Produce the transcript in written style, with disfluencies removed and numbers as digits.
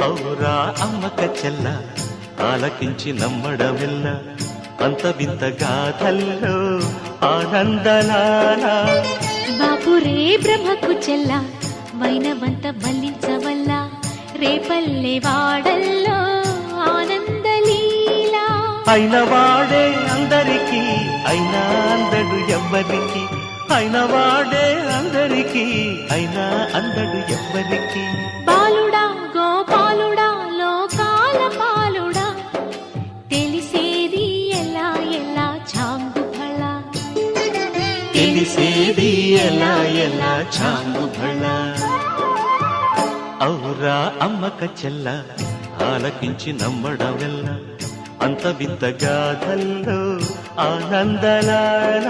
ఔరా అమ్మక చెల్ల ఆలకించి నమ్మడమెల్ల అంత వింత గాథల్లో ఆనందలాల బాపురే బ్రహ్మకు చెల్ల వైనవంత మల్లించవల్ల రేపల్లె వాడల్లో ఆనందలీలా అయిన వాడే అందరికీ అయినా అందడు ఎవ్వరికి అయిన వాడే అందరికీ అయినా అందడు ఎవ్వరికి బాలుడా గోపాలుడా లోకాల పాలుడా తెలిసేది ఎలా ఎలా చాంగు ఫళ తెలిసేది ఎలా ఎలా చాంగు ఫళ ఔరా అమ్మక చెల్ల ఆలకించి నమ్మడమెల్ల అంత వింత గాథల్లో ఆనందలాల